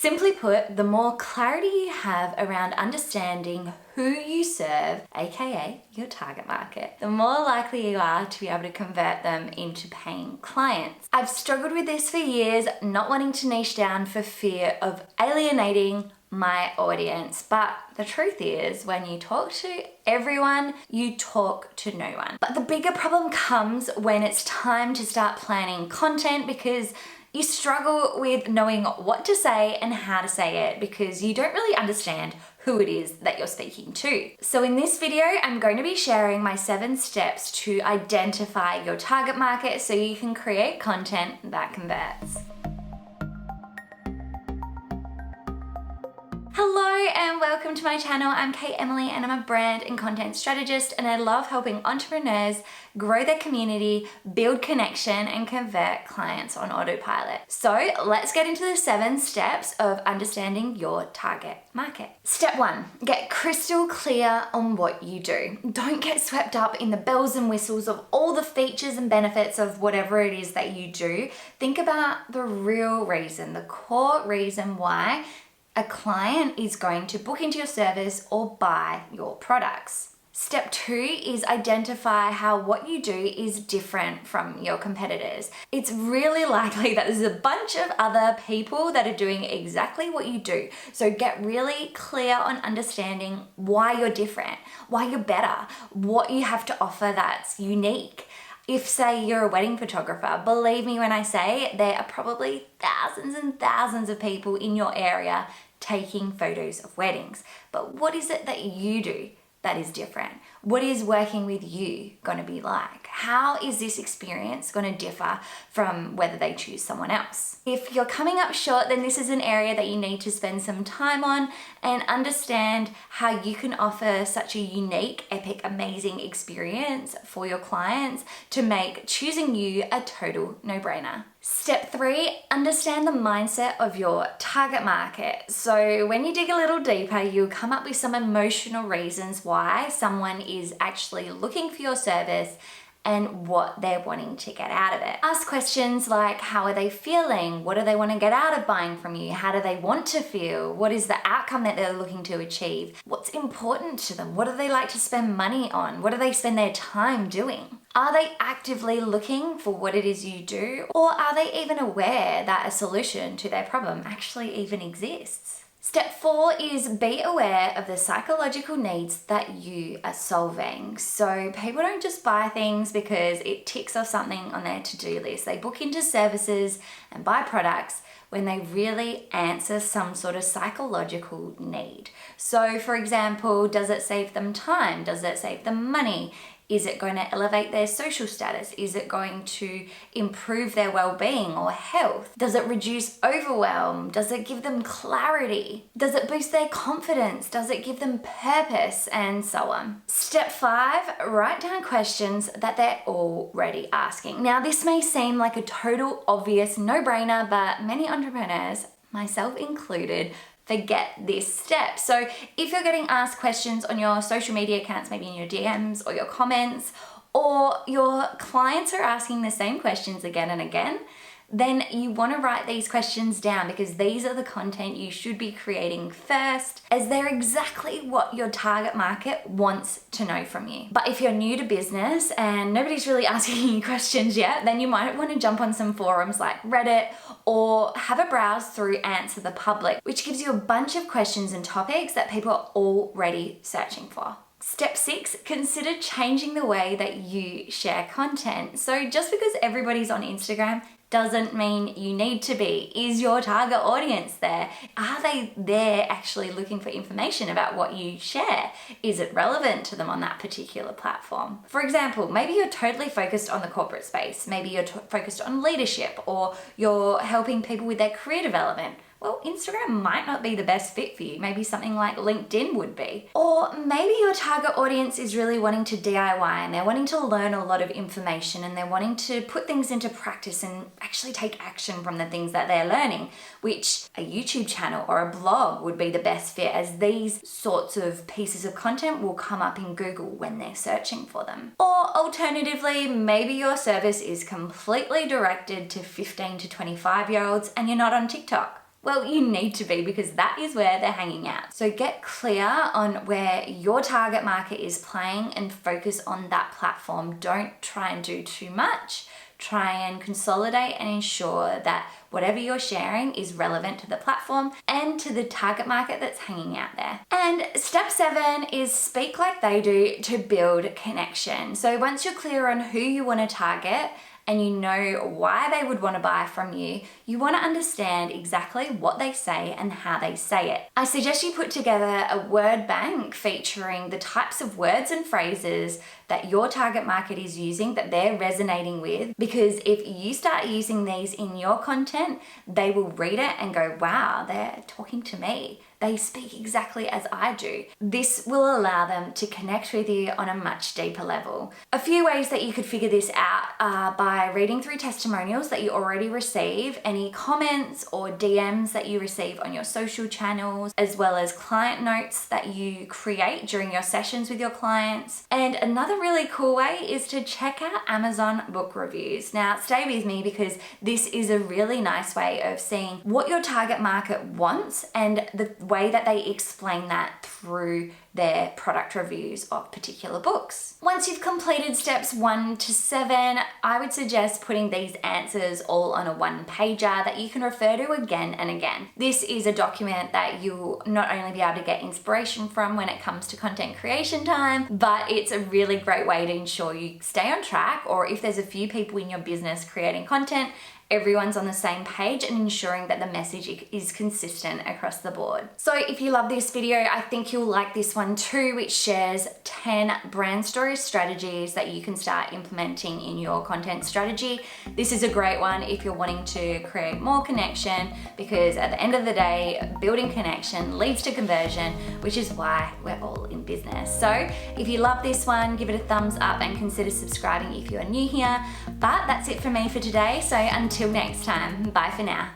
Simply put, the more clarity you have around understanding who you serve, aka your target market, the more likely you are to be able to convert them into paying clients. I've struggled with this for years, not wanting to niche down for fear of alienating my audience. But the truth is, when you talk to everyone, you talk to no one. But the bigger problem comes when it's time to start planning content, because you struggle with knowing what to say and how to say it because you don't really understand who it is that you're speaking to. So in this video, I'm going to be sharing my 7 steps to identify your target market so you can create content that converts. Hello and welcome to my channel. I'm Kate Emily and I'm a brand and content strategist, and I love helping entrepreneurs grow their community, build connection, and convert clients on autopilot. So let's get into the 7 steps of understanding your target market. Step 1, get crystal clear on what you do. Don't get swept up in the bells and whistles of all the features and benefits of whatever it is that you do. Think about the real reason, the core reason why a client is going to book into your service or buy your products. Step 2 is identify how what you do is different from your competitors. It's really likely that there's a bunch of other people that are doing exactly what you do. So get really clear on understanding why you're different, why you're better, what you have to offer that's unique. If, say, you're a wedding photographer, believe me when I say there are probably thousands and thousands of people in your area taking photos of weddings. But what is it that you do that is different? What is working with you going to be like? How is this experience going to differ from whether they choose someone else? If you're coming up short, then this is an area that you need to spend some time on and understand how you can offer such a unique, epic, amazing experience for your clients to make choosing you a total no-brainer. Step 3, understand the mindset of your target market. So when you dig a little deeper, you'll come up with some emotional reasons why someone is actually looking for your service and what they're wanting to get out of it. Ask questions like, how are they feeling? What do they want to get out of buying from you? How do they want to feel? What is the outcome that they're looking to achieve? What's important to them? What do they like to spend money on? What do they spend their time doing? Are they actively looking for what it is you do? Or are they even aware that a solution to their problem actually even exists? Step 4 is be aware of the psychological needs that you are solving. So people don't just buy things because it ticks off something on their to-do list. They book into services and buy products when they really answer some sort of psychological need. So for example, does it save them time? Does it save them money? Is it going to elevate their social status? Is it going to improve their well-being or health? Does it reduce overwhelm? Does it give them clarity? Does it boost their confidence? Does it give them purpose? And so on. Step 5, write down questions that they're already asking. Now, this may seem like a total obvious no-brainer, but many entrepreneurs, myself included, forget this step. So if you're getting asked questions on your social media accounts, maybe in your DMs or your comments, or your clients are asking the same questions again and again, then you want to write these questions down, because these are the content you should be creating first, as they're exactly what your target market wants to know from you. But if you're new to business and nobody's really asking you questions yet, then you might want to jump on some forums like Reddit or have a browse through Answer the Public, which gives you a bunch of questions and topics that people are already searching for. Step 6, consider changing the way that you share content. So just because everybody's on Instagram doesn't mean you need to be. Is your target audience there? Are they there actually looking for information about what you share? Is it relevant to them on that particular platform? For example, maybe you're totally focused on the corporate space. Maybe you're focused on leadership, or you're helping people with their career development. Well, Instagram might not be the best fit for you. Maybe something like LinkedIn would be. Or maybe your target audience is really wanting to DIY and they're wanting to learn a lot of information and they're wanting to put things into practice and actually take action from the things that they're learning, which a YouTube channel or a blog would be the best fit, as these sorts of pieces of content will come up in Google when they're searching for them. Or alternatively, maybe your service is completely directed to 15 to 25-year-olds and you're not on TikTok. Well, you need to be, because that is where they're hanging out. So get clear on where your target market is playing and focus on that platform. Don't try and do too much. Try and consolidate and ensure that whatever you're sharing is relevant to the platform and to the target market that's hanging out there. And step 7 is speak like they do to build connection. So once you're clear on who you want to target, and you know why they would want to buy from you, you want to understand exactly what they say and how they say it. I suggest you put together a word bank featuring the types of words and phrases that your target market is using, that they're resonating with, because if you start using these in your content, they will read it and go, wow, they're talking to me. They speak exactly as I do. This will allow them to connect with you on a much deeper level. A few ways that you could figure this out are by reading through testimonials that you already receive, any comments or DMs that you receive on your social channels, as well as client notes that you create during your sessions with your clients. And another really cool way is to check out Amazon book reviews. Now, stay with me, because this is a really nice way of seeing what your target market wants and the way that they explain that through their product reviews of particular books. Once you've completed steps 1 to 7, I would suggest putting these answers all on a one-pager that you can refer to again and again. This is a document that you'll not only be able to get inspiration from when it comes to content creation time, but it's a really great way to ensure you stay on track, or if there's a few people in your business creating content, everyone's on the same page and ensuring that the message is consistent across the board. So if you love this video, I think you'll like this one too, which shares 10 brand story strategies that you can start implementing in your content strategy. This is a great one if you're wanting to create more connection, because at the end of the day, building connection leads to conversion, which is why we're all in business. So if you love this one, give it a thumbs up and consider subscribing if you are new here. But that's it from me for today. So until next time, bye for now.